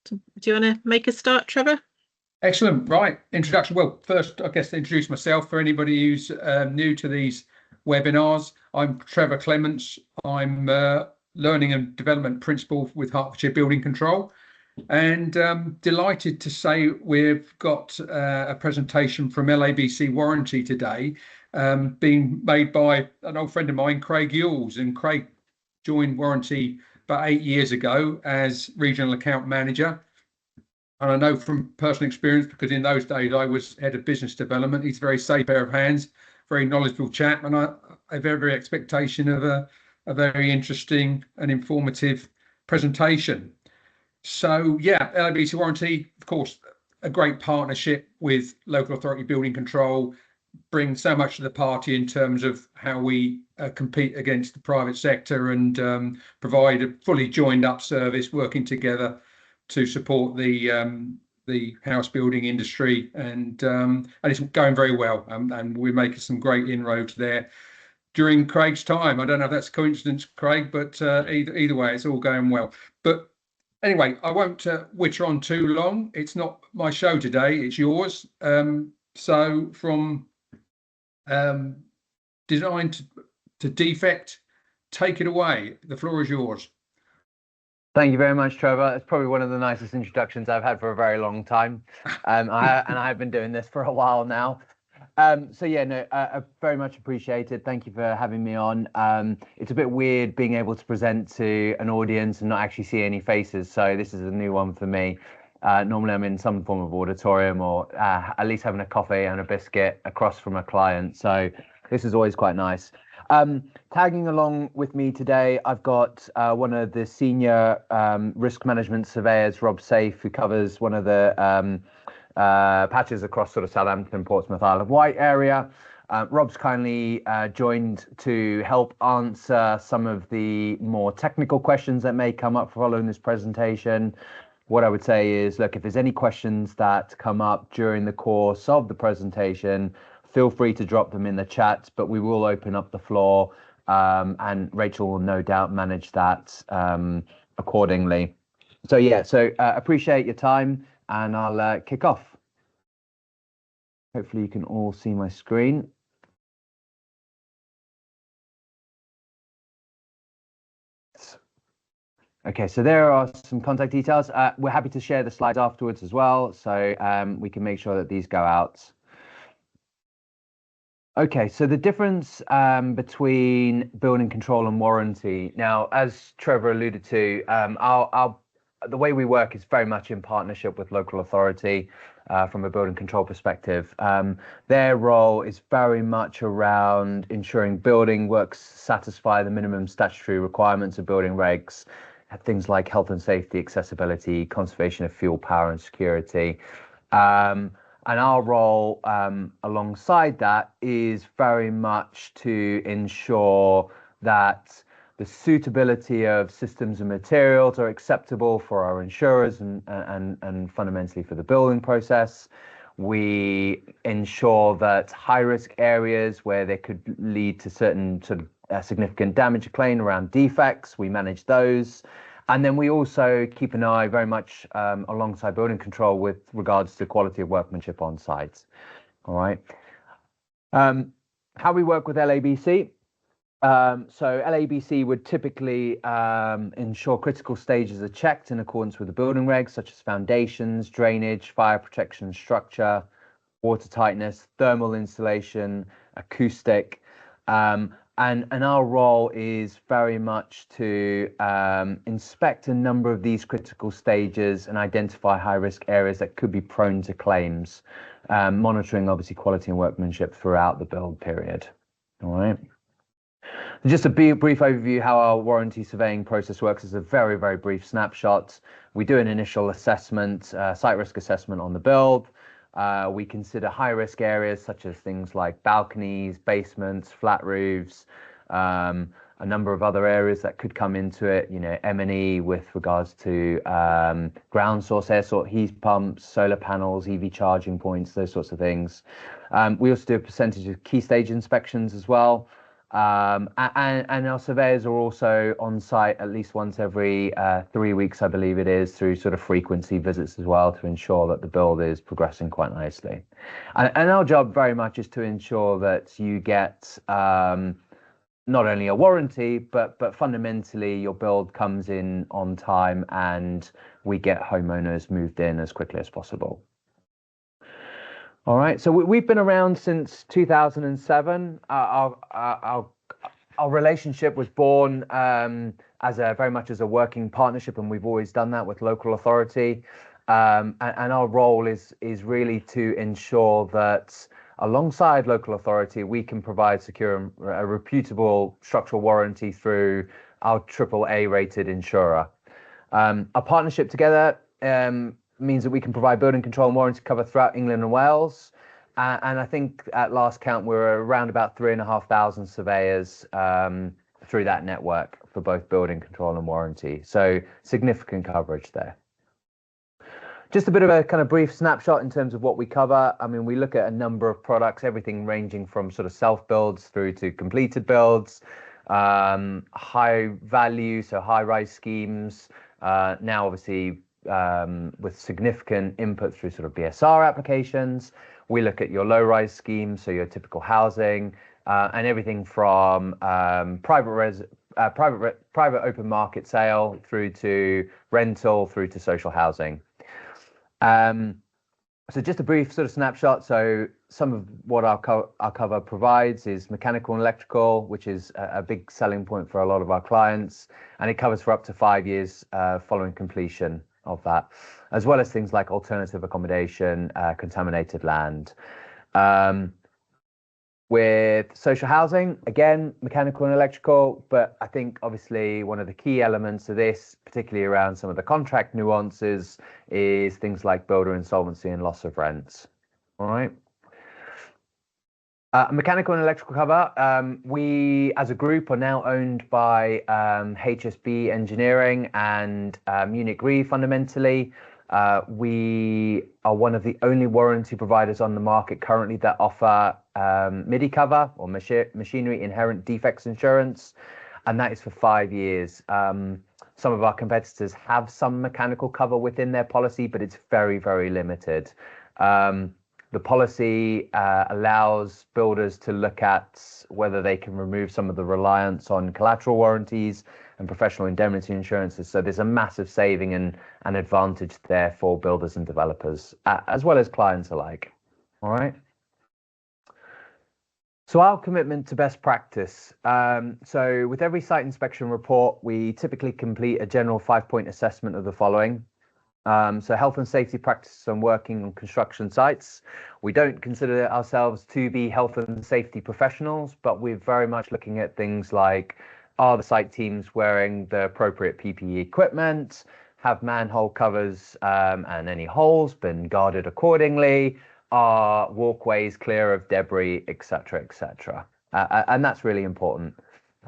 Do you want to make a start, Trevor? Excellent. Right. Introduction. Well, first, I guess to introduce myself for anybody who's new to these webinars. I'm Trevor Clements. I'm Learning and Development Principal with Hertfordshire Building Control. And delighted to say we've got a presentation from LABC Warranty today, being made by an old friend of mine, Craig Yules. And Craig joined Warranty about 8 years ago as Regional Account Manager. And I know from personal experience, because in those days I was head of business development, he's a very safe pair of hands, very knowledgeable chap, and I have every expectation of a very interesting and informative presentation. So yeah, LABC Warranty, of course, a great partnership with local authority building control, brings so much to the party in terms of how we compete against the private sector and provide a fully joined up service working together to support the house building industry, and it's going very well, and we're making some great inroads there during Craig's time. I don't know if that's a coincidence, Craig, but either way, it's all going well. But anyway, I won't witter on too long. It's not my show today, it's yours. So from design to defect, take it away. The floor is yours. Thank you very much, Trevor. It's probably one of the nicest introductions I've had for a very long time. I have been doing this for a while now. So yeah, no, very much appreciated. Thank you for having me on. It's a bit weird being able to present to an audience and not actually see any faces. So this is a new one for me. Normally I'm in some form of auditorium or at least having a coffee and a biscuit across from a client. So this is always quite nice. Tagging along with me today, I've got one of the senior risk management surveyors, Rob Safe, who covers one of the patches across sort of Southampton, Portsmouth, Isle of Wight area. Rob's kindly joined to help answer some of the more technical questions that may come up following this presentation. What I would say is, look, if there's any questions that come up during the course of the presentation, feel free to drop them in the chat, but we will open up the floor, and Rachel will no doubt manage that accordingly. So yeah, appreciate your time, and I'll kick off. Hopefully you can all see my screen. Okay, so there are some contact details. We're happy to share the slides afterwards as well, so we can make sure that these go out. Okay, so the difference between building control and warranty. Now, as Trevor alluded to, the way we work is very much in partnership with local authority from a building control perspective. Their role is very much around ensuring building works satisfy the minimum statutory requirements of building regs, things like health and safety, accessibility, conservation of fuel, power and security. And our role alongside that is very much to ensure that the suitability of systems and materials are acceptable for our insurers and fundamentally for the building process. We ensure that high risk areas where they could lead to certain sort of significant damage claim around defects, we manage those. And then we also keep an eye very much alongside building control with regards to quality of workmanship on site. All right. How we work with LABC. So LABC would typically ensure critical stages are checked in accordance with the building regs, such as foundations, drainage, fire protection, structure, water tightness, thermal insulation, acoustic. And our role is very much to inspect a number of these critical stages and identify high-risk areas that could be prone to claims, monitoring obviously quality and workmanship throughout the build period. All right. Just a brief overview how our warranty surveying process works is a very, very brief snapshot. We do an initial assessment, site risk assessment on the build. We consider high-risk areas such as things like balconies, basements, flat roofs, a number of other areas that could come into it, you know, M&E with regards to ground source, air source, heat pumps, solar panels, EV charging points, those sorts of things. We also do a percentage of key stage inspections as well. And our surveyors are also on site at least once every 3 weeks, I believe it is, through sort of frequency visits as well, to ensure that the build is progressing quite nicely. And our job very much is to ensure that you get not only a warranty, but fundamentally your build comes in on time and we get homeowners moved in as quickly as possible. All right, so we've been around since 2007. Our relationship was born as very much as a working partnership, and we've always done that with local authority. And our role is really to ensure that alongside local authority, we can provide secure and a reputable structural warranty through our AAA rated insurer. Our partnership together means that we can provide building control and warranty cover throughout England and Wales. And I think at last count, we're around about 3,500 surveyors through that network for both building control and warranty. So significant coverage there. Just a bit of a kind of brief snapshot in terms of what we cover. I mean, we look at a number of products, everything ranging from sort of self-builds through to completed builds, high value, so high-rise schemes, now obviously with significant input through sort of BSR applications. We look at your low-rise schemes, so your typical housing, and everything from private open market sale through to rental through to social housing. So just a brief sort of snapshot. So some of what our cover provides is mechanical and electrical, which is a big selling point for a lot of our clients, and it covers for up to 5 years following completion of that, as well as things like alternative accommodation, contaminated land. With social housing, again, mechanical and electrical, but I think obviously one of the key elements of this, particularly around some of the contract nuances, is things like builder insolvency and loss of rents. All right. Mechanical and electrical cover, we as a group are now owned by HSB Engineering and Munich Re fundamentally. We are one of the only warranty providers on the market currently that offer MIDI cover or machinery inherent defects insurance, and that is for 5 years. Some of our competitors have some mechanical cover within their policy, but it's very, very limited. The policy allows builders to look at whether they can remove some of the reliance on collateral warranties and professional indemnity insurances. So there's a massive saving and an advantage there for builders and developers, as well as clients alike. All right. So our commitment to best practice. So with every site inspection report, we typically complete a general 5-point assessment of the following. So health and safety practices on working on construction sites. We don't consider ourselves to be health and safety professionals, but we're very much looking at things like, are the site teams wearing the appropriate PPE equipment? Have manhole covers and any holes been guarded accordingly? Are walkways clear of debris, etc., etc.? And that's really important.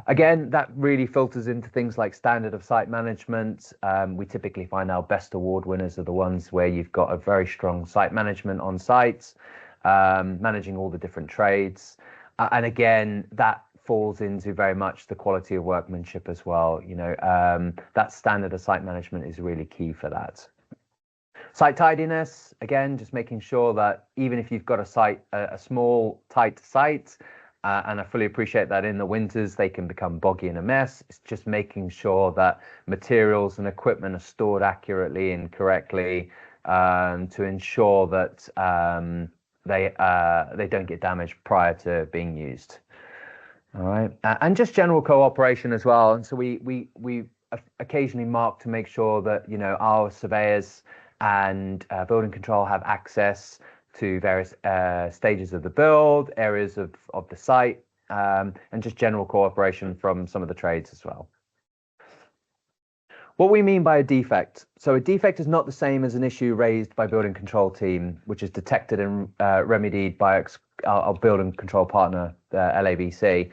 Again, that really filters into things like standard of site management. We typically find our best award winners are the ones where you've got a very strong site management on site, managing all the different trades. And again, that falls into very much the quality of workmanship as well. You know, that standard of site management is really key for that. Site tidiness, again, just making sure that even if you've got a site, a small, tight site, and I fully appreciate that in the winters they can become boggy and a mess. It's just making sure that materials and equipment are stored accurately and correctly to ensure that they don't get damaged prior to being used. All right, and just general cooperation as well. And so we occasionally mark to make sure that, you know, our surveyors and building control have access to various stages of the build, areas of the site, and just general cooperation from some of the trades as well. What we mean by a defect. So a defect is not the same as an issue raised by building control team, which is detected and remedied by our building control partner, the LABC.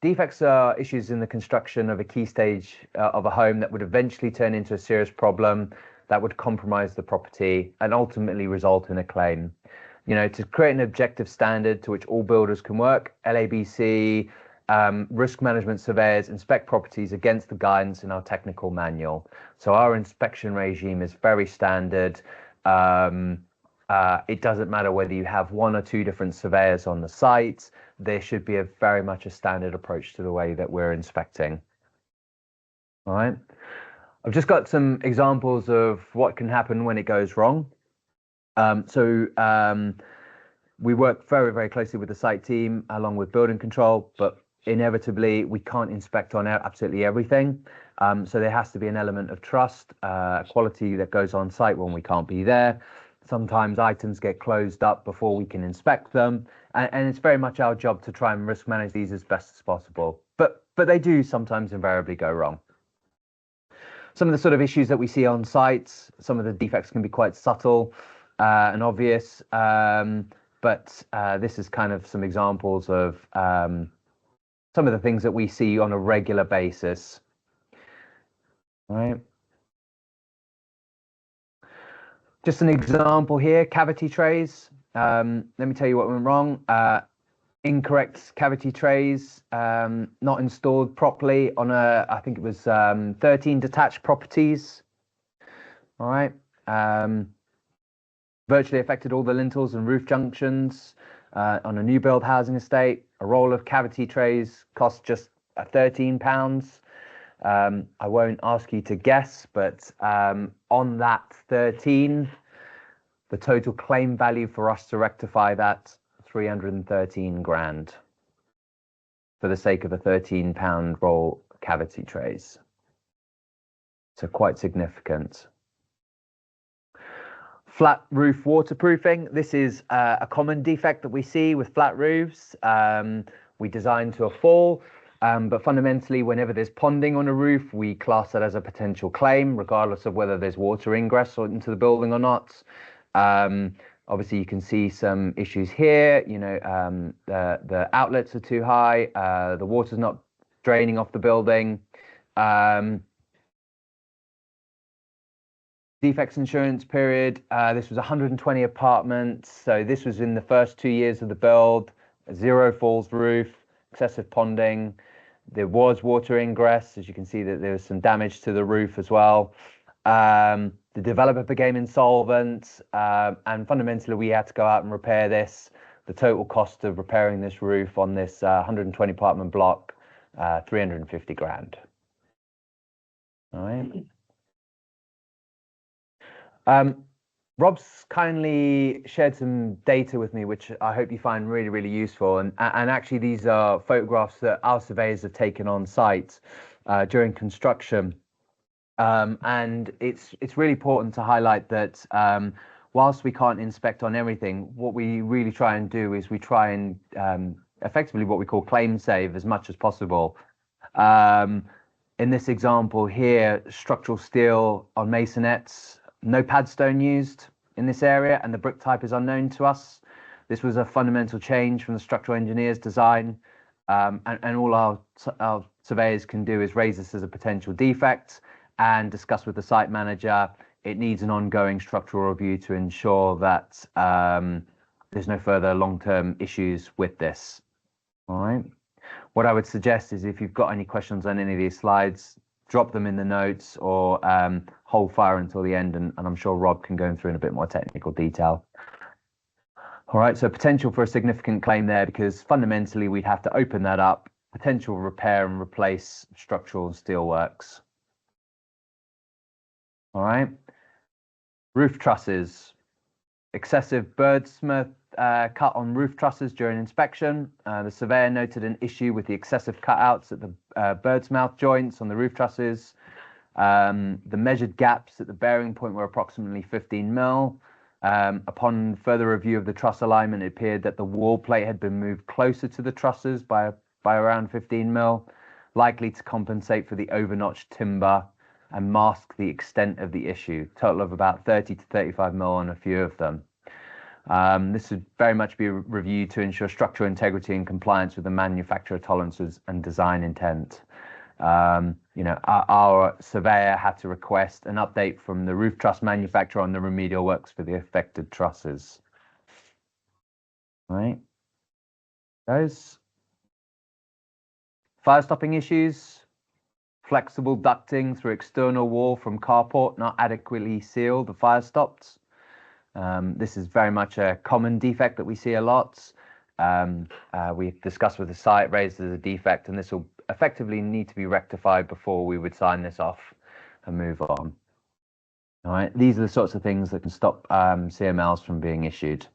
Defects are issues in the construction of a key stage of a home that would eventually turn into a serious problem that would compromise the property and ultimately result in a claim. to create an objective standard to which all builders can work, LABC risk management surveyors inspect properties against the guidance in our technical manual. So our inspection regime is very standard. It doesn't matter whether you have 1 or 2 different surveyors on the site. There should be very much a standard approach to the way that we're inspecting. All right. I've just got some examples of what can happen when it goes wrong. We work very, very closely with the site team along with building control, but inevitably we can't inspect on absolutely everything. So there has to be an element of trust, quality that goes on site when we can't be there. Sometimes items get closed up before we can inspect them, and it's very much our job to try and risk manage these as best as possible. But they do sometimes invariably go wrong. Some of the sort of issues that we see on sites, some of the defects can be quite subtle and obvious, but this is kind of some examples of some of the things that we see on a regular basis. All right. Just an example here, cavity trays. Let me tell you what went wrong. Incorrect cavity trays, not installed properly on I think it was 13 detached properties. All right. Virtually affected all the lintels and roof junctions on a new build housing estate. A roll of cavity trays cost just £13. I won't ask you to guess, but on that 13, the total claim value for us to rectify that, 313 grand for the sake of a £13 roll of cavity trays. So quite significant. Flat roof waterproofing. This is a common defect that we see with flat roofs. We design to a fall. But fundamentally, whenever there's ponding on a roof, we class that as a potential claim, regardless of whether there's water ingress into the building or not. Obviously, you can see some issues here. The outlets are too high. The water's not draining off the building. Defects insurance period. This was 120 apartments. So this was in the first 2 years of the build. 0 falls roof, excessive ponding. There was water ingress, as you can see that there was some damage to the roof as well. The developer became insolvent, and fundamentally we had to go out and repair this. The total cost of repairing this roof on this 120 apartment block, 350 grand. All right. Rob's kindly shared some data with me, which I hope you find really, really useful. And actually, these are photographs that our surveyors have taken on site during construction. And it's really important to highlight that whilst we can't inspect on everything, what we really try and do is we try and effectively what we call claim save as much as possible. In this example here, structural steel on masonettes, no padstone used in this area, and the brick type is unknown to us. This was a fundamental change from the structural engineer's design, and all our surveyors can do is raise this as a potential defect and discuss with the site manager. It needs an ongoing structural review to ensure that there's no further long-term issues with this. All right. What I would suggest is if you've got any questions on any of these slides, drop them in the notes or hold fire until the end, and I'm sure Rob can go through in a bit more technical detail. All right, so potential for a significant claim there, because fundamentally we'd have to open that up, potential repair and replace structural and steel works. All right, roof trusses, excessive birdsmith cut on roof trusses during inspection. The surveyor noted an issue with the excessive cutouts at the bird's mouth joints on the roof trusses. The measured gaps at the bearing point were approximately 15 mil. Upon further review of the truss alignment, it appeared that the wall plate had been moved closer to the trusses by around 15 mil, likely to compensate for the overnotched timber and mask the extent of the issue. Total of about 30 to 35 mil on a few of them. This would very much be reviewed to ensure structural integrity and compliance with the manufacturer tolerances and design intent. Our surveyor had to request an update from the roof truss manufacturer on the remedial works for the affected trusses. All right. Those fire stopping issues, flexible ducting through external wall from carport not adequately sealed, the fire stopped. This is very much a common defect that we see a lot. We've discussed with the site, raised as a defect, and this will effectively need to be rectified before we would sign this off and move on. All right, these are the sorts of things that can stop CMLs from being issued.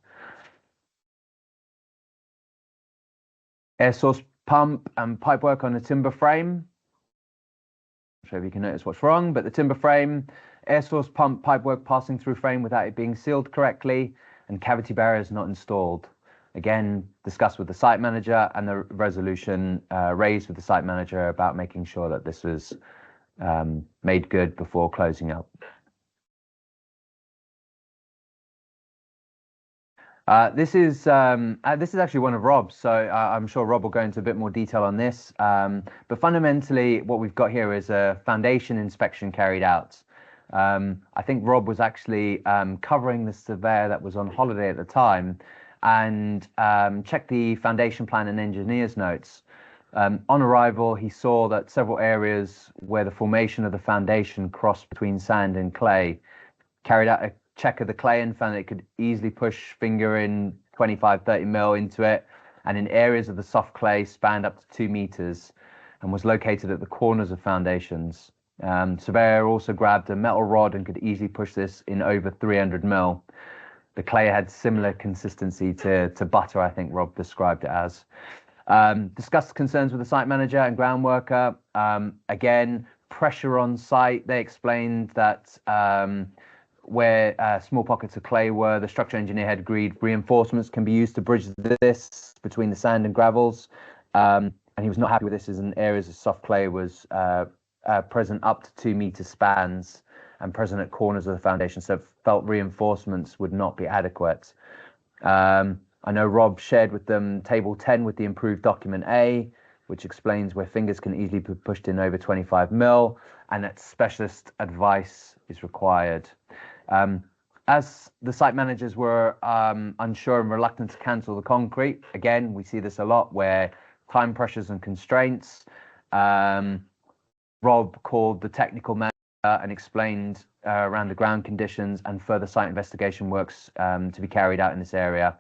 Air source pump and pipework on a timber frame. I'm sure if you can notice what's wrong, but the timber frame, air source pump pipework passing through frame without it being sealed correctly, and cavity barriers not installed. Again, discussed with the site manager, and the resolution raised with the site manager about making sure that this was made good before closing up. This is actually one of Rob's, so I'm sure Rob will go into a bit more detail on this. But fundamentally, what we've got here is a foundation inspection carried out. I think Rob was actually covering the surveyor that was on holiday at the time, and checked the foundation plan and engineer's notes. On arrival, he saw that several areas where the formation of the foundation crossed between sand and clay. Carried out a check of the clay and found that it could easily push finger in 25-30 mil into it, and in areas of the soft clay spanned up to 2 meters and was located at the corners of foundations. Surveyor also grabbed a metal rod and could easily push this in over 300 mil. The clay had similar consistency to butter, I think Rob described it as. Discussed concerns with the site manager and ground worker. Again, pressure on site. They explained that where small pockets of clay were, the structural engineer had agreed reinforcements can be used to bridge this between the sand and gravels. And he was not happy with this, as in areas of soft clay was present up to 2 meter spans and present at corners of the foundation, so felt reinforcements would not be adequate. I know Rob shared with them table 10 with the improved document A, which explains where fingers can easily be pushed in over 25 mil, and that specialist advice is required. As the site managers were unsure and reluctant to cancel the concrete, again, we see this a lot where time pressures and constraints. Rob called the technical manager and explained around the ground conditions and further site investigation works to be carried out in this area.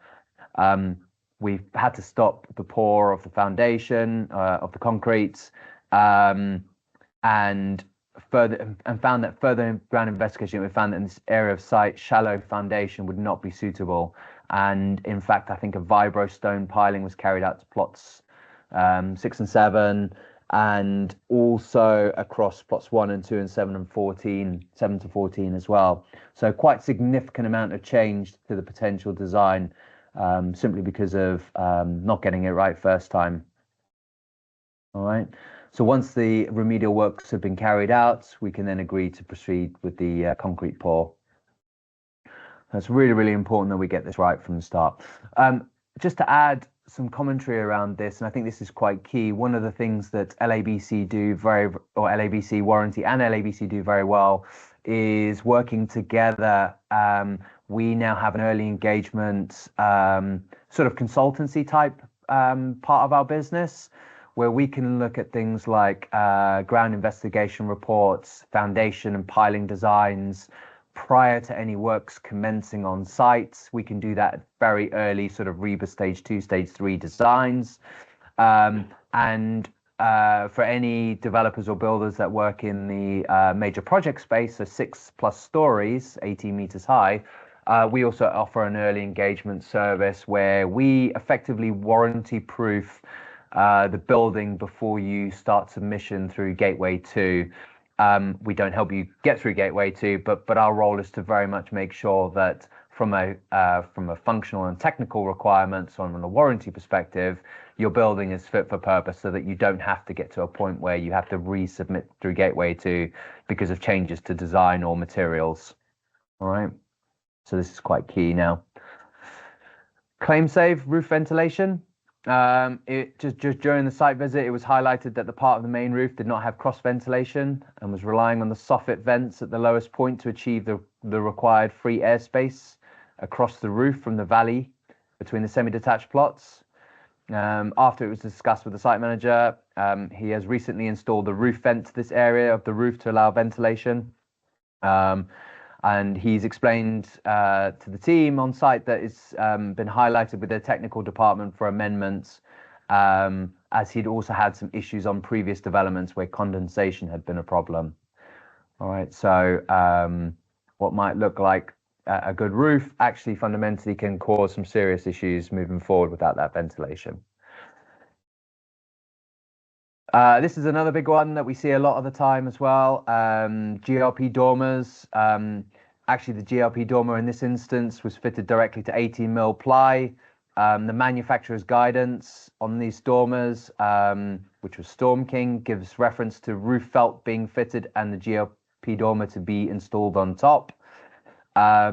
We've had to stop the pour of the foundation of the concrete, and found that further ground investigation, we found that in this area of site, shallow foundation would not be suitable. And in fact, I think a vibro stone piling was carried out to plots 6 and 7, and also across plots 1 and 2 and 7 and 14, 7 to 14 as well. So quite significant amount of change to the potential design, simply because of not getting it right first time. All right. So once the remedial works have been carried out, we can then agree to proceed with the concrete pour. That's really, really important that we get this right from the start. Just to add some commentary around this, and I think this is quite key, one of the things that LABC LABC Warranty and LABC do very well is working together. We now have an early engagement sort of consultancy type part of our business, where we can look at things like ground investigation reports, foundation and piling designs prior to any works commencing on site. We can do that at very early sort of REBA stage 2, stage 3 designs. And for any developers or builders that work in the major project space, so 6+ stories, 18 meters high, we also offer an early engagement service where we effectively warranty proof the building before you start submission through Gateway 2. We don't help you get through Gateway 2, but our role is to very much make sure that from a functional and technical requirements on a warranty perspective, your building is fit for purpose, so that you don't have to get to a point where you have to resubmit through Gateway 2 because of changes to design or materials. All right, so this is quite key now. Claim save, roof ventilation. Just during the site visit, it was highlighted that the part of the main roof did not have cross ventilation and was relying on the soffit vents at the lowest point to achieve the required free airspace across the roof from the valley between the semi-detached plots. After it was discussed with the site manager, he has recently installed a roof vent to this area of the roof to allow ventilation. And he's explained to the team on site that it's been highlighted with their technical department for amendments, as he'd also had some issues on previous developments where condensation had been a problem. All right, so what might look like a good roof actually fundamentally can cause some serious issues moving forward without that ventilation. This is another big one that we see a lot of the time as well. GLP dormers. Actually, the GLP dormer in this instance was fitted directly to 18mm ply. The manufacturer's guidance on these dormers, which was Storm King, gives reference to roof felt being fitted and the GLP dormer to be installed on top.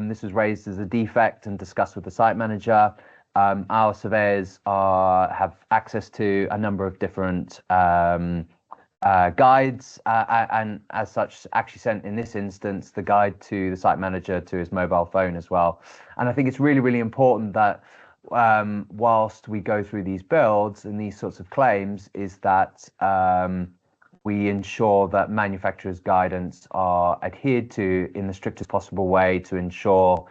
This was raised as a defect and discussed with the site manager. Our surveyors have access to a number of different guides, and as such actually sent in this instance the guide to the site manager to his mobile phone as well. And I think it's really, really important that whilst we go through these builds and these sorts of claims is that we ensure that manufacturers' guidance are adhered to in the strictest possible way to ensure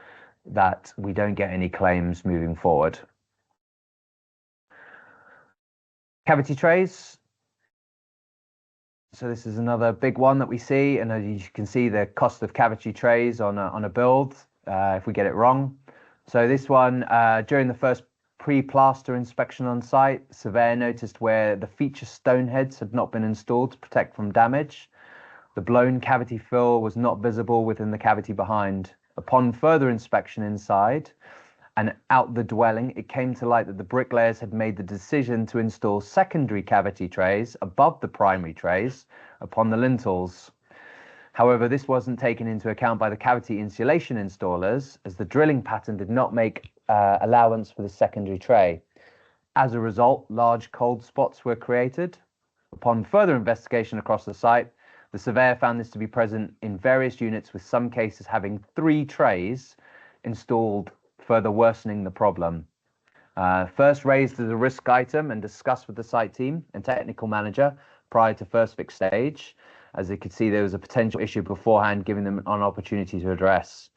that we don't get any claims moving forward. Cavity trays. So this is another big one that we see, and as you can see, the cost of cavity trays on a build if we get it wrong. So this one, during the first pre-plaster inspection on site, the surveyor noticed where the feature stone heads had not been installed to protect from damage. The blown cavity fill was not visible within the cavity behind. Upon further inspection inside and out the dwelling, it came to light that the bricklayers had made the decision to install secondary cavity trays above the primary trays upon the lintels. However, this wasn't taken into account by the cavity insulation installers, as the drilling pattern did not make allowance for the secondary tray. As a result, large cold spots were created. Upon further investigation across the site, the surveyor found this to be present in various units, with some cases having 3 trays installed, further worsening the problem. First raised as a risk item and discussed with the site team and technical manager prior to first fix stage. As they could see, there was a potential issue beforehand, giving them an opportunity to address.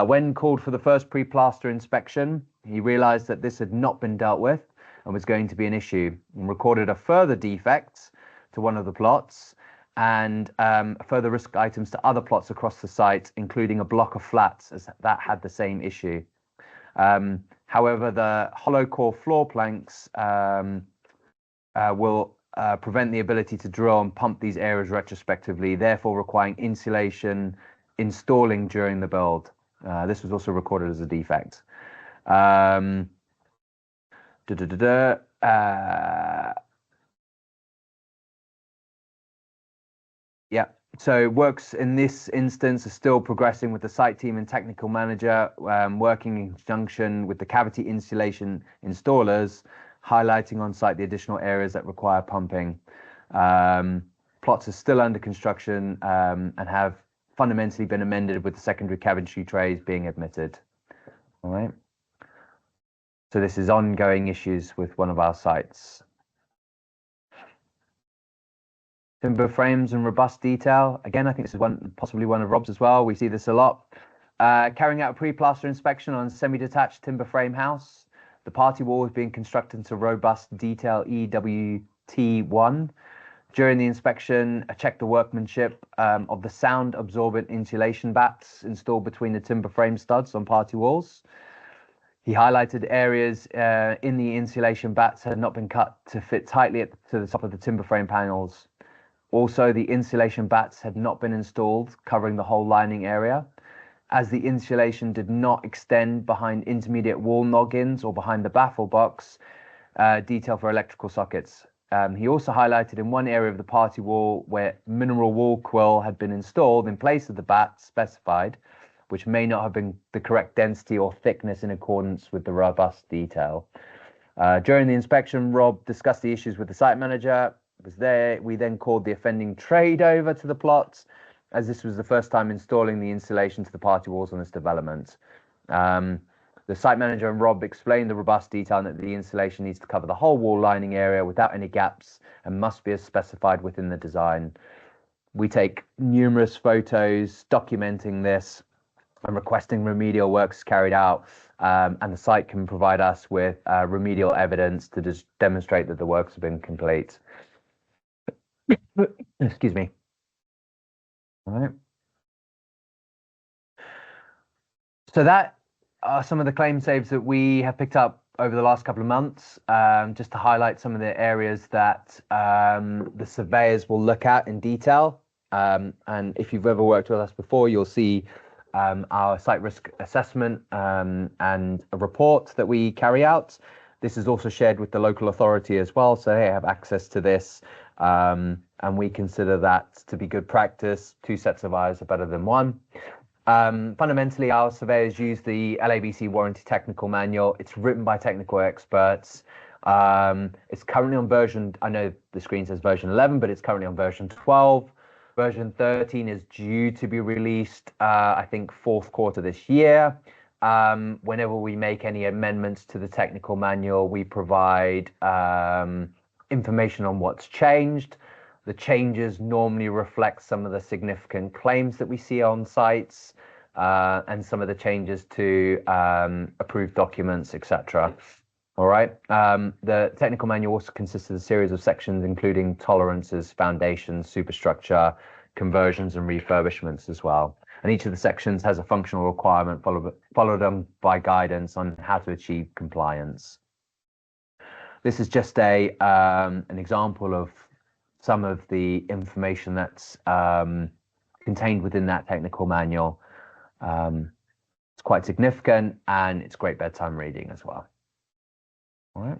When called for the first pre-plaster inspection, he realised that this had not been dealt with and was going to be an issue, and recorded a further defect to one of the plots and further risk items to other plots across the site, including a block of flats as that had the same issue. However, the hollow core floor planks will prevent the ability to drill and pump these areas retrospectively, therefore requiring insulation installing during the build. This was also recorded as a defect. Yeah, so works in this instance are still progressing with the site team and technical manager, working in conjunction with the cavity insulation installers, highlighting on site the additional areas that require pumping. Plots are still under construction and have fundamentally been amended, with the secondary cavity trays being admitted. All right. So this is ongoing issues with one of our sites. Timber frames and robust detail. Again, I think this is possibly one of Rob's as well. We see this a lot. Carrying out a pre-plaster inspection on a semi-detached timber frame house. The party wall is being constructed to robust detail EWT1. During the inspection, I checked the workmanship of the sound absorbent insulation bats installed between the timber frame studs on party walls. He highlighted areas in the insulation bats had not been cut to fit tightly to the top of the timber frame panels. Also, the insulation bats had not been installed, covering the whole lining area, as the insulation did not extend behind intermediate wall noggins or behind the baffle box, detail for electrical sockets. He also highlighted in one area of the party wall where mineral wool quill had been installed in place of the bat specified, which may not have been the correct density or thickness in accordance with the robust detail. During the inspection, Rob discussed the issues with the site manager. We then called the offending trade over to the plots, as this was the first time installing the insulation to the party walls on this development. The The site manager and Rob explained the robust detail that the installation needs to cover the whole wall lining area without any gaps and must be as specified within the design. We take numerous photos documenting this and requesting remedial works carried out, and the site can provide us with remedial evidence to just demonstrate that the works have been complete. Excuse me. All right. So that are some of the claim saves that we have picked up over the last couple of months, just to highlight some of the areas that the surveyors will look at in detail. And if you've ever worked with us before, you'll see our site risk assessment and a report that we carry out. This is also shared with the local authority as well, so they have access to this, and we consider that to be good practice. 2 sets of eyes are better than 1. Fundamentally, our surveyors use the LABC Warranty Technical Manual. It's written by technical experts. It's currently on version, I know the screen says version 11, but it's currently on version 12. Version 13 is due to be released, I think, 4th quarter this year. Whenever we make any amendments to the technical manual, we provide information on what's changed. The changes normally reflect some of the significant claims that we see on sites, and some of the changes to approved documents, etc. All right. The technical manual also consists of a series of sections, including tolerances, foundations, superstructure, conversions, and refurbishments as well. And each of the sections has a functional requirement followed on by guidance on how to achieve compliance. This is just an example of some of the information that's contained within that technical manual. It's quite significant, and it's great bedtime reading as well. All right.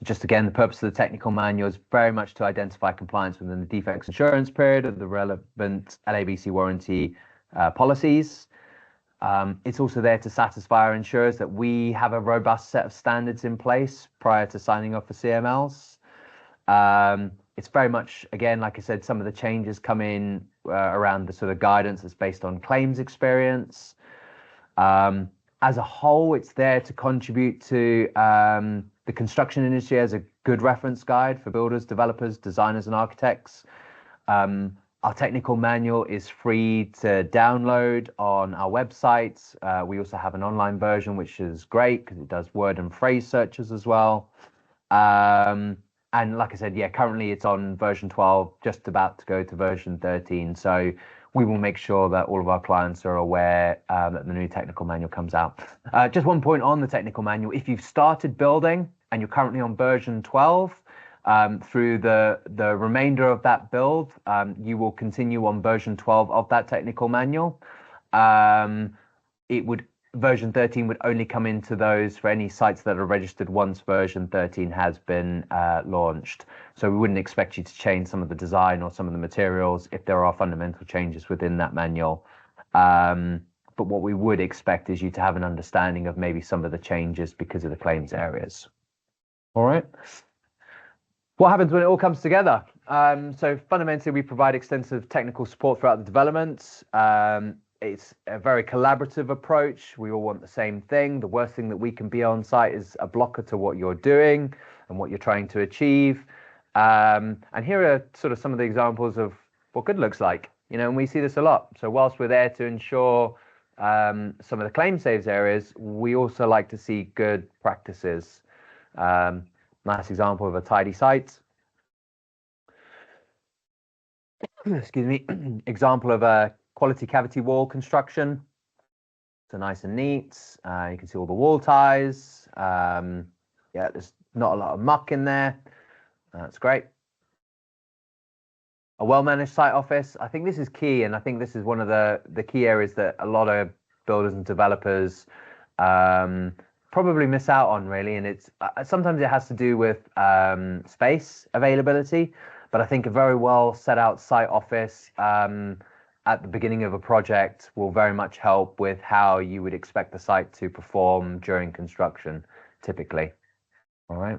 Just again, the purpose of the technical manual is very much to identify compliance within the defects insurance period of the relevant LABC warranty policies. It's also there to satisfy our insurers that we have a robust set of standards in place prior to signing off for CMLs. It's very much, again, like I said, some of the changes come in around the sort of guidance that's based on claims experience. As a whole, it's there to contribute to the construction industry as a good reference guide for builders, developers, designers, and architects. Our technical manual is free to download on our website. We also have an online version, which is great because it does word and phrase searches as well. And like I said, yeah, currently it's on version 12, just about to go to version 13. So we will make sure that all of our clients are aware that the new technical manual comes out. Just one point on the technical manual: if you've started building and you're currently on version 12, through the remainder of that build, you will continue on version 12 of that technical manual. Version 13 would only come into those for any sites that are registered once version 13 has been launched. So we wouldn't expect you to change some of the design or some of the materials if there are fundamental changes within that manual. But what we would expect is you to have an understanding of maybe some of the changes because of the claims areas. All right. What happens when it all comes together? So fundamentally, we provide extensive technical support throughout the development. It's a very collaborative approach. We all want the same thing. The worst thing that we can be on site is a blocker to what you're doing and what you're trying to achieve. And here are sort of some of the examples of what good looks like, and we see this a lot. So whilst we're there to ensure some of the claim saves areas, we also like to see good practices. Nice example of a tidy site. Excuse me. Example of a quality cavity wall construction. So nice and neat. You can see all the wall ties. Yeah, there's not a lot of muck in there. That's great. A well-managed site office. I think this is key, and I think this is one of the key areas that a lot of builders and developers probably miss out on, really. And it's sometimes it has to do with space availability, but I think a very well set out site office at the beginning of a project will very much help with how you would expect the site to perform during construction, typically. All right.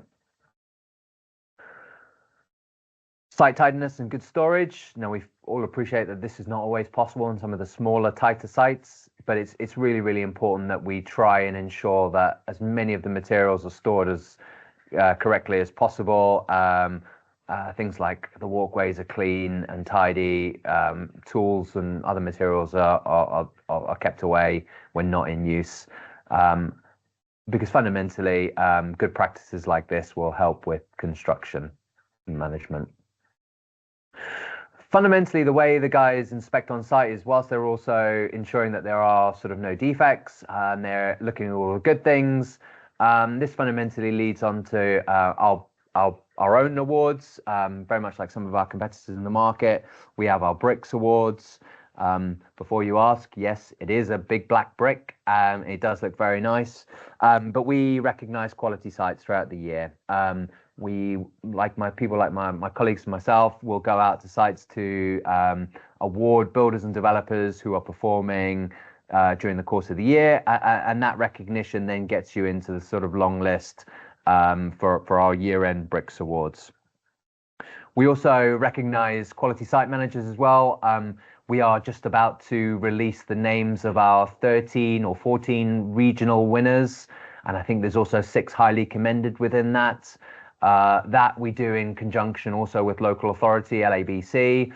Site tidiness and good storage. Now, we all appreciate that this is not always possible on some of the smaller, tighter sites, but it's really, really important that we try and ensure that as many of the materials are stored as correctly as possible. Things like the walkways are clean and tidy, tools and other materials are kept away when not in use, because fundamentally good practices like this will help with construction management. Fundamentally, the way the guys inspect on site is, whilst they're also ensuring that there are sort of no defects and they're looking at all the good things, this fundamentally leads on to our own awards. Very much like some of our competitors in the market, we have our bricks awards. Before you ask, yes, it is a big black brick. It does look very nice, but we recognize quality sites throughout the year. We, like my colleagues and myself, will go out to sites to award builders and developers who are performing during the course of the year, and that recognition then gets you into the sort of long list for our year-end bricks awards. We also recognize quality site managers as well. We are just about to release the names of our 13 or 14 regional winners, and I think there's also 6 highly commended within that. That we do in conjunction also with local authority, LABC,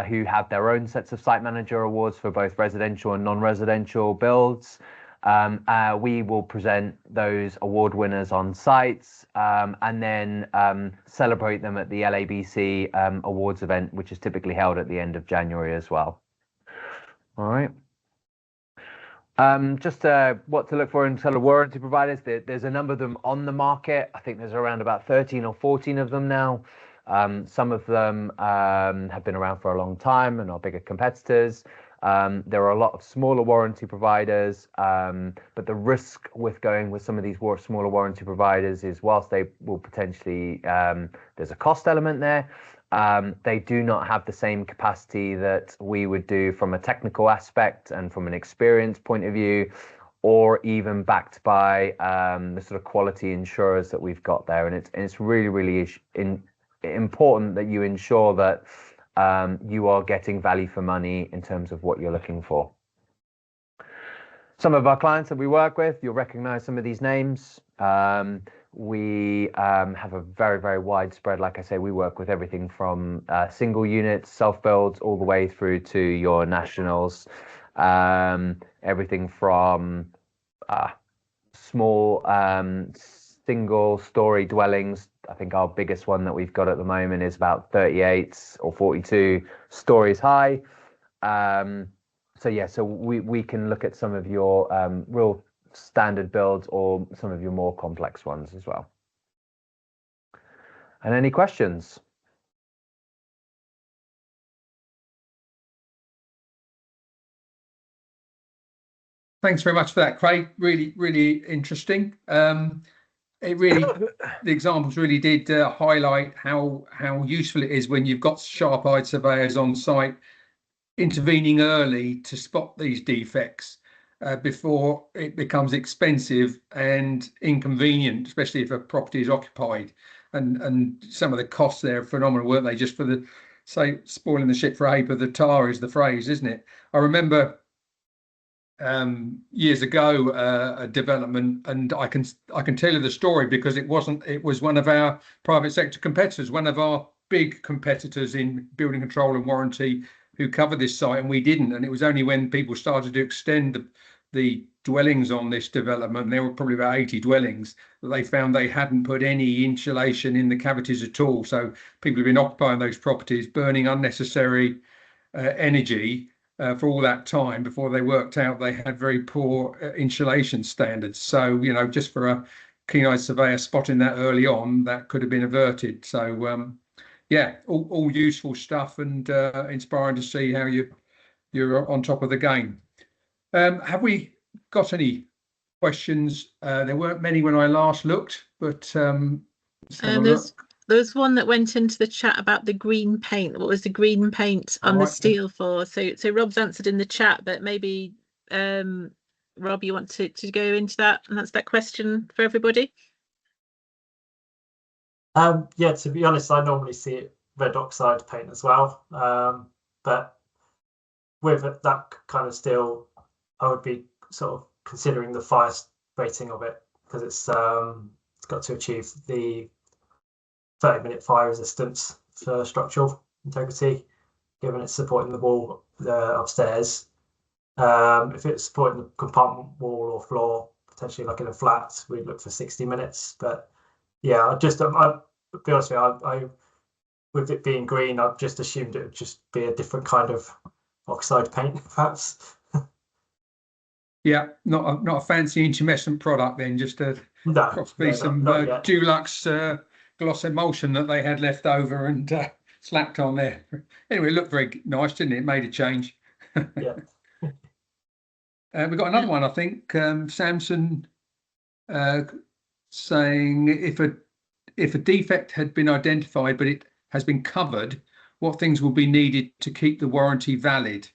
who have their own sets of site manager awards for both residential and non-residential builds. We will present those award winners on sites and then celebrate them at the LABC awards event, which is typically held at the end of January as well. All right. Just what to look for in terms of warranty providers. There's a number of them on the market. I think there's around about 13 or 14 of them now. Some of them have been around for a long time and are bigger competitors. There are a lot of smaller warranty providers, but the risk with going with some of these smaller warranty providers is, whilst they will potentially, there's a cost element there, they do not have the same capacity that we would do from a technical aspect and from an experience point of view, or even backed by the sort of quality insurers that we've got there. And it's really, really important that you ensure that you are getting value for money in terms of what you're looking for. Some of our clients that we work with, you'll recognize some of these names. We have a very, very widespread, like I say, we work with everything from single units, self-builds, all the way through to your nationals. Everything from small single-story dwellings. I think our biggest one that we've got at the moment is about 38 or 42 stories high. So we can look at some of your real standard builds or some of your more complex ones as well. And any questions? Thanks very much for that, Craig. Really, really interesting. The examples really did highlight how useful it is when you've got sharp-eyed surveyors on site intervening early to spot these defects before it becomes expensive and inconvenient, especially if a property is occupied. And some of the costs there are phenomenal, weren't they? Just for the, say, spoiling the ship for a heap of the tar is the phrase, isn't it? I remember years ago a development, and I can tell you the story because it was one of our private sector competitors, one of our big competitors in building control and warranty, who covered this site, and we didn't. And it was only when people started to extend the dwellings on this development, there were probably about 80 dwellings, that they found they hadn't put any insulation in the cavities at all. So people have been occupying those properties, burning unnecessary energy for all that time before they worked out they had very poor insulation standards. So, you know, just for a keen-eyed surveyor spotting that early on, that could have been averted. So yeah, all useful stuff, and inspiring to see how you're on top of the game. Have we got any questions? There weren't many when I last looked, but there's one that went into the chat about the green paint. What was the green paint on the steel for? So Rob's answered in the chat, but maybe Rob, you want to go into that and answer that question for everybody? Yeah, to be honest, I normally see it red oxide paint as well. But with that kind of steel, I would be sort of considering the fire rating of it, because it's got to achieve the 30-minute fire resistance for structural integrity, given it's supporting the wall upstairs. If it's supporting the compartment wall or floor, potentially like in a flat, we'd look for 60 minutes. But yeah, I'll be honest with you, with it being green, I've just assumed it would just be a different kind of oxide paint, perhaps. Yeah, not a fancy intumescent product then, just possibly some Dulux gloss emulsion that they had left over and slapped on there. Anyway, it looked very nice, didn't it? It made a change. Yeah. We've got another one, I think. Samson saying if a defect had been identified but it has been covered, what things will be needed to keep the warranty valid?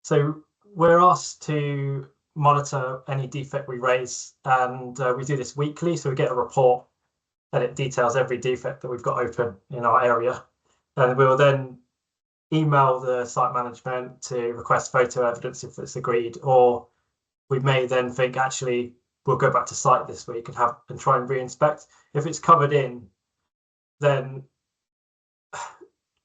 So we're asked to monitor any defect we raise, and we do this weekly. So we get a report and it details every defect that we've got open in our area, and we'll then email the site management to request photo evidence if it's agreed, or we may then think actually we'll go back to site this week and try and re-inspect. If it's covered in, then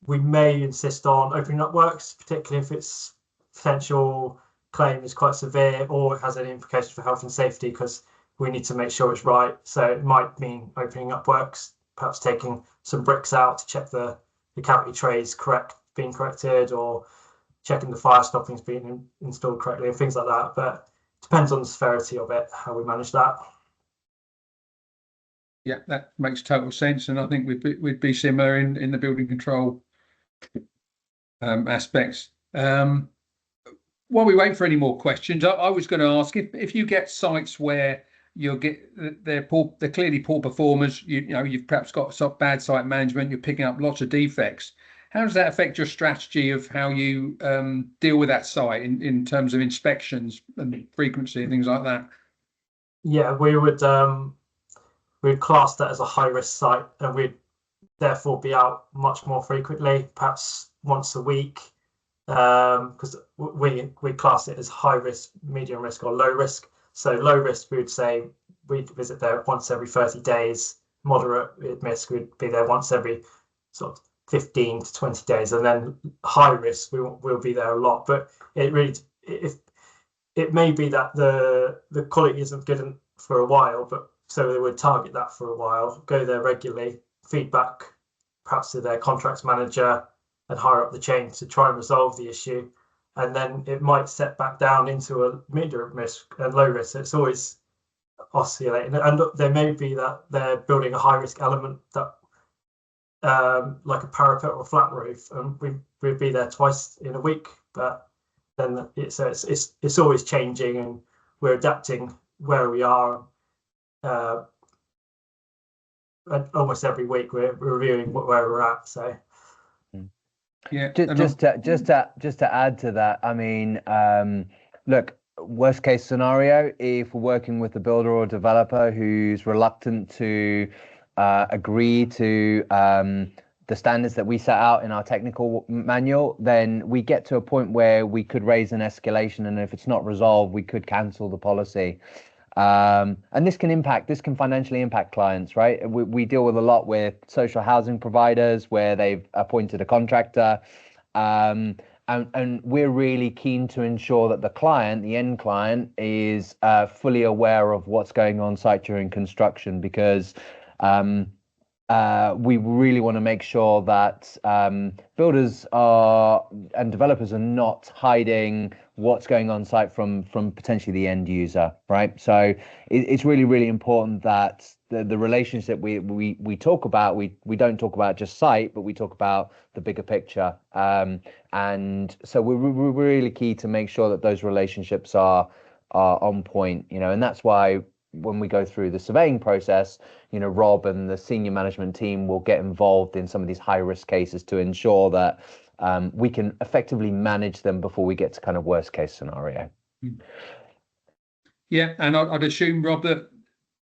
we may insist on opening up works, particularly if its potential claim is quite severe or it has any implications for health and safety, because we need to make sure it's right. So it might mean opening up works, perhaps taking some bricks out to check the cavity trays being corrected, or checking the fire stoppings being installed correctly and things like that. But it depends on the severity of it, how we manage that. Yeah, that makes total sense, and I think we'd be similar in the building control aspects. While we wait for any more questions, I was going to ask if you get sites where they're clearly poor performers, you've perhaps got some bad site management, you're picking up lots of defects. How does that affect your strategy of how you deal with that site in terms of inspections and frequency and things like that? Yeah, we'd class that as a high-risk site, and we'd therefore be out much more frequently, perhaps once a week, because we class it as high risk, medium risk, or low risk. So low risk, we would say we'd visit there once every 30 days. Moderate risk, we'd be there once every sort of 15 to 20 days, and then high risk, we'll be there a lot. But it may be that the quality isn't good for a while, but so they would target that for a while, go there regularly, feedback perhaps to their contracts manager and higher up the chain to try and resolve the issue. And then it might set back down into a medium risk and low risk. So it's always oscillating. And there may be that they're building a high risk element that like a parapet or a flat roof, and we'd be there twice in a week. But then it's always changing, and we're adapting where we are. Almost every week we're reviewing where we're at. So yeah, just to add to that, I mean, look, worst case scenario, if we're working with a builder or developer who's reluctant to agree to the standards that we set out in our technical manual, then we get to a point where we could raise an escalation, and if it's not resolved, we could cancel the policy. And this can financially impact clients, right? We deal with a lot with social housing providers where they've appointed a contractor, and we're really keen to ensure that the end client is fully aware of what's going on site during construction, because we really want to make sure that builders and developers are not hiding what's going on site from potentially the end user, right? So it's really, really important that the relationship we talk about, we don't talk about just site, but we talk about the bigger picture. And so we're really key to make sure that those relationships are on point, and that's why when we go through the surveying process, Rob and the senior management team will get involved in some of these high risk cases to ensure that we can effectively manage them before we get to kind of worst case scenario. Yeah, and I'd assume, Rob, that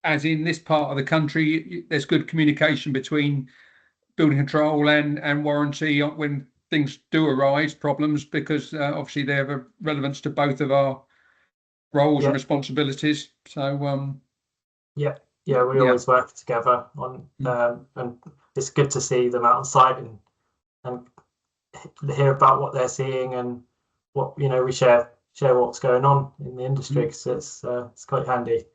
as in this part of the country, there's good communication between building control and warranty when things do arise, problems, because obviously they have a relevance to both of our roles and responsibilities. So we always work together on, and it's good to see them out on site and hear about what they're seeing and what, you know, we share what's going on in the industry, because it's quite handy.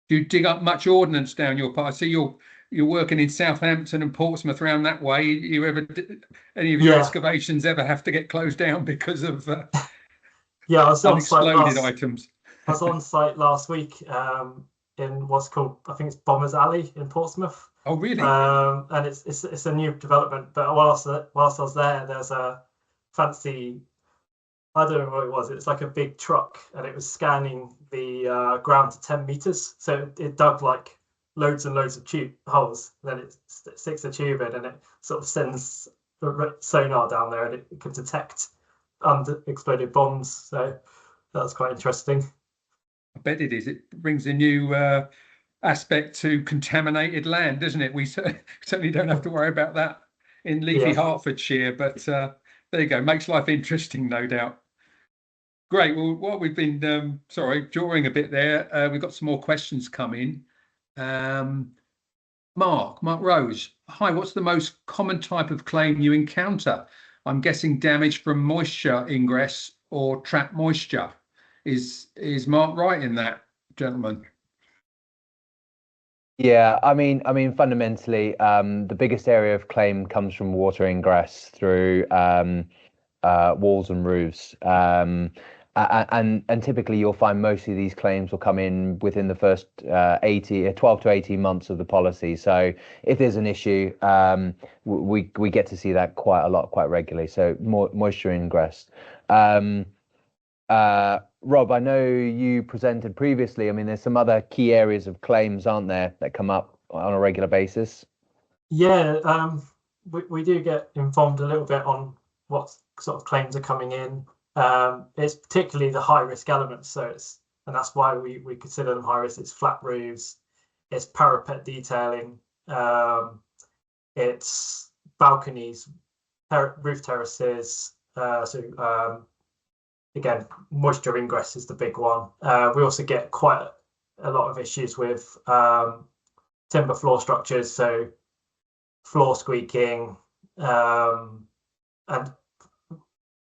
Do you dig up much ordnance down your part? I see you're working in Southampton and Portsmouth around that way. You ever any of your excavations ever have to get closed down because of I was on site items? I was on site last week in what's called, I think it's Bombers Alley in Portsmouth. Oh, really? And it's a new development. But whilst I was there, there's a fancy, I don't know what it was. It's like a big truck, and it was scanning the ground to 10 meters. So it dug like loads and loads of tube holes. Then it sticks a tube in, and it sort of sends sonar down there, and it can detect exploded bombs. So that's quite interesting. I bet it is. It brings a new aspect to contaminated land, doesn't it? We certainly don't have to worry about that in leafy Hertfordshire, but there you go. Makes life interesting, no doubt. Great. Well, what we've been drawing a bit there. We've got some more questions coming. Mark Rose. Hi, what's the most common type of claim you encounter? I'm guessing damage from moisture ingress or trapped moisture. Is Mark right in that, gentlemen? Yeah, I mean, fundamentally, the biggest area of claim comes from water ingress through walls and roofs, and typically you'll find most of these claims will come in within the first 12 to 18 months of the policy. So if there's an issue, we get to see that quite a lot, quite regularly. So moisture ingress. Rob, I know you presented previously. I mean, there's some other key areas of claims, aren't there, that come up on a regular basis? Yeah, we do get informed a little bit on what sort of claims are coming in. It's particularly the high risk elements, and that's why we consider them high risk. It's flat roofs, it's parapet detailing, it's balconies, roof terraces. Again, moisture ingress is the big one. We also get quite a lot of issues with timber floor structures, so floor squeaking, and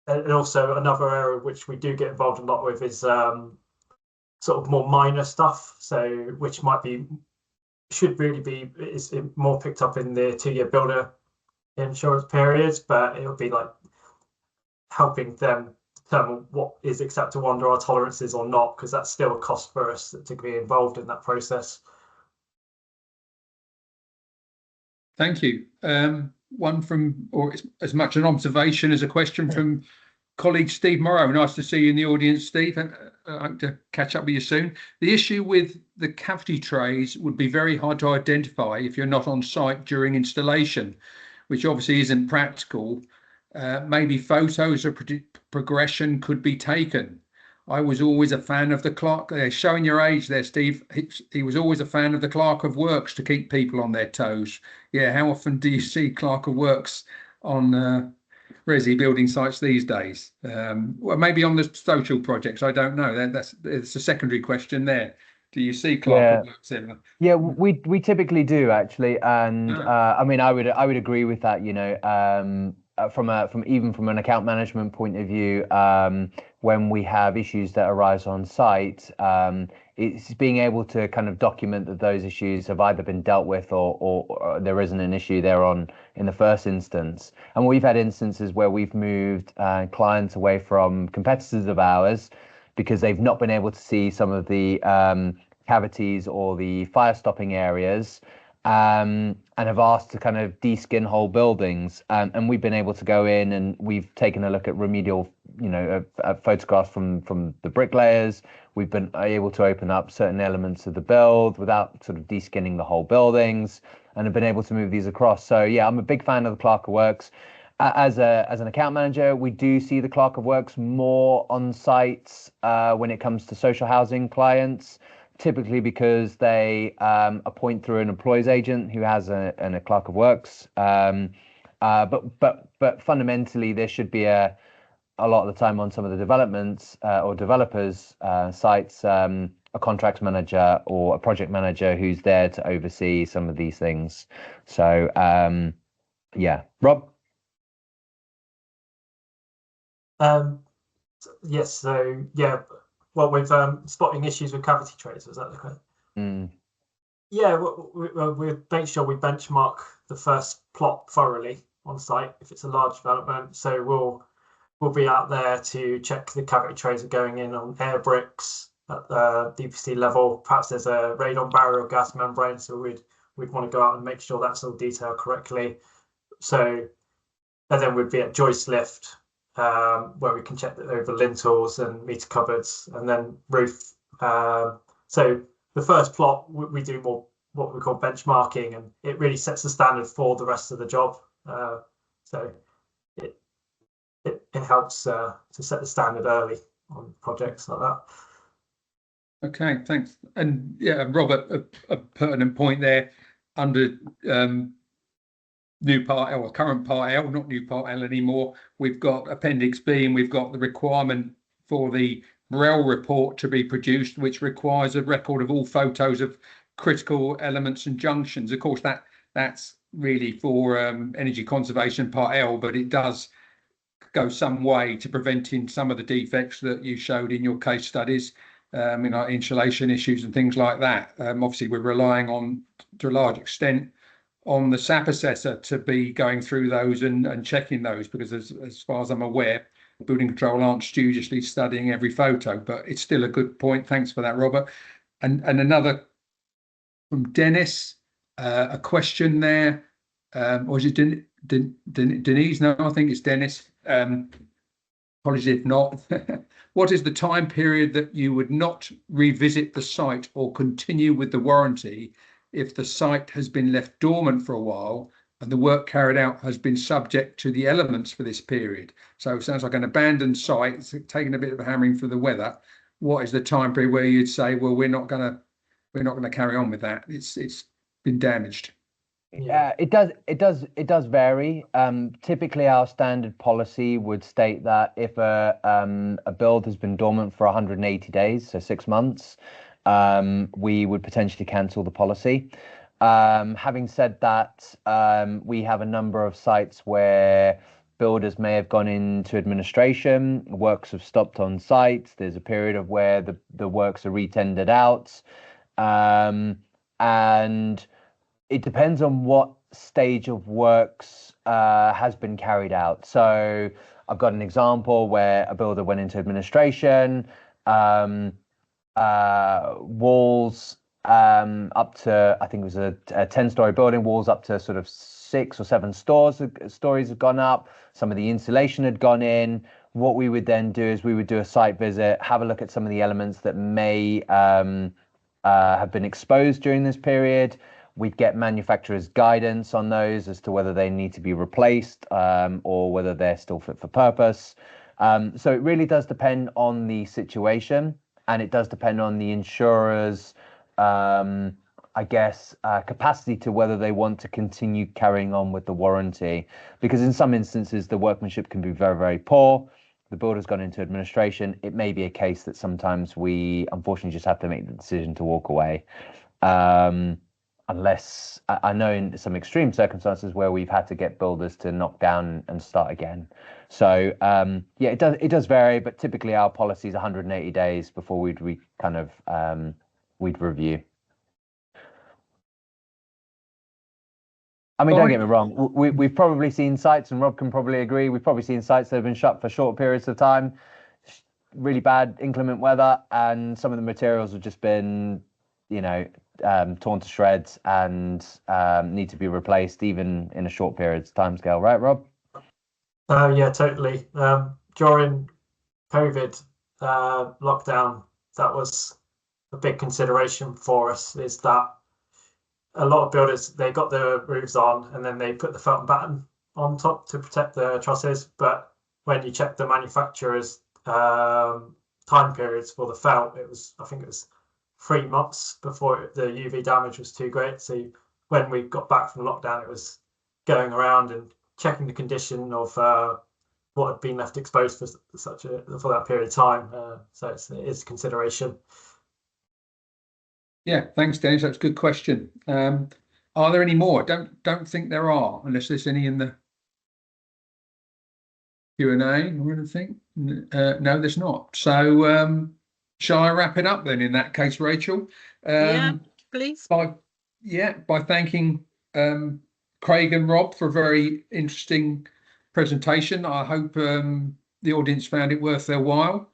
also another area which we do get involved a lot with is sort of more minor stuff, so which should really be is more picked up in the 2-year builder insurance periods, but it'll be like helping them determine what is acceptable under our tolerances or not, because that's still a cost for us to be involved in that process. Thank you. One from, or as much an observation as a question from colleague Steve Morrow. Nice to see you in the audience, Steve. I hope to catch up with you soon. The issue with the cavity trays would be very hard to identify if you're not on site during installation, which obviously isn't practical. Maybe photos of progression could be taken. I was always a fan of the clerk. Showing your age there, Steve. He was always a fan of the clerk of works to keep people on their toes. Yeah, how often do you see clerk of works on resi building sites these days? Well, maybe on the social projects. I don't know. It's a secondary question there. Do you see clerk of works ever? Yeah, we typically do, actually, and I mean, I would agree with that. You know, from an account management point of view, when we have issues that arise on site, it's being able to kind of document that those issues have either been dealt with or there isn't an issue there in the first instance. And we've had instances where we've moved clients away from competitors of ours because they've not been able to see some of the cavities or the fire stopping areas, and have asked to kind of de-skin whole buildings, and we've been able to go in and we've taken a look at remedial, photographs from the bricklayers. We've been able to open up certain elements of the build without sort of de-skinning the whole buildings, and have been able to move these across. So yeah, I'm a big fan of the clerk of works. As an account manager, we do see the clerk of works more on sites when it comes to social housing clients. typically because they appoint through an employer's agent who has a clerk of works. But fundamentally, there should be a lot of the time on some of the developments or developers sites, a contracts manager or a project manager who's there to oversee some of these things. So yeah, Rob. Yes. So yeah, well, with spotting issues with cavity trays, was that the question? Yeah, we make sure we benchmark the first plot thoroughly on site if it's a large development. So we'll be out there to check the cavity trays are going in on air bricks at the DPC level. Perhaps there's a radon barrier or gas membrane, so we'd want to go out and make sure that's all detailed correctly. So, and then we'd be at joist lift, where we can check that over lintels and meter cupboards, and then roof. So the first plot we do more what we call benchmarking, and it really sets the standard for the rest of the job. So it helps to set the standard early on projects like that. Okay, thanks. And yeah, Robert, a pertinent point there under new part L or current part L, not new part L anymore. We've got Appendix B, and we've got the requirement for the Morel report to be produced, which requires a record of all photos of critical elements and junctions. Of course, that's really for energy conservation part L, but it does go some way to preventing some of the defects that you showed in your case studies, like insulation issues and things like that. Obviously, we're relying on, to a large extent, on the SAP assessor to be going through those and checking those, because as far as I'm aware, building control aren't studiously studying every photo, but it's still a good point. Thanks for that, Robert. And another from Dennis, a question there, or is it Denise? No, I think it's Dennis. Apologies if not. What is the time period that you would not revisit the site or continue with the warranty if the site has been left dormant for a while and the work carried out has been subject to the elements for this period? So it sounds like an abandoned site, it's taking a bit of a hammering for the weather. What is the time period where you'd say, well, we're not going to carry on with that? It's been damaged. Yeah, it does vary. Typically, our standard policy would state that if a build has been dormant for 180 days, so 6 months, we would potentially cancel the policy. Having said that, we have a number of sites where builders may have gone into administration, works have stopped on site, there's a period of where the works are retendered out, and it depends on what stage of works has been carried out. So I've got an example where a builder went into administration, walls up to, I think it was a 10-story building, walls up to sort of 6 or 7 stories have gone up. Some of the insulation had gone in. What we would then do is we would do a site visit, have a look at some of the elements that may have been exposed during this period. We'd get manufacturers' guidance on those as to whether they need to be replaced or whether they're still fit for purpose. So it really does depend on the situation, and it does depend on the insurer's, capacity to whether they want to continue carrying on with the warranty. Because in some instances, the workmanship can be very, very poor. The builder's gone into administration. It may be a case that sometimes we unfortunately just have to make the decision to walk away. Unless I know in some extreme circumstances where we've had to get builders to knock down and start again. So yeah, it does vary, but typically our policy is 180 days before we'd review. I mean, don't get me wrong. We've probably seen sites, and Rob can probably agree. We've probably seen sites that have been shut for short periods of time, really bad inclement weather, and some of the materials have just been, torn to shreds and need to be replaced even in a short period of timescale, right, Rob? Yeah, totally. During COVID lockdown, that was a big consideration for us, is that a lot of builders, they got the roofs on and then they put the felt and batten on top to protect the trusses. But when you check the manufacturer's time periods for the felt, I think it was 3 months before the UV damage was too great. So when we got back from lockdown, it was going around and checking the condition of what had been left exposed for that period of time. So it is consideration. Yeah, thanks, Dennis. That's a good question. Are there any more? Don't think there are, unless there's any in the Q&A or anything. No, there's not. So shall I wrap it up then in that case, Rachel? Yeah, please. By thanking Craig and Rob for a very interesting presentation. I hope the audience found it worth their while.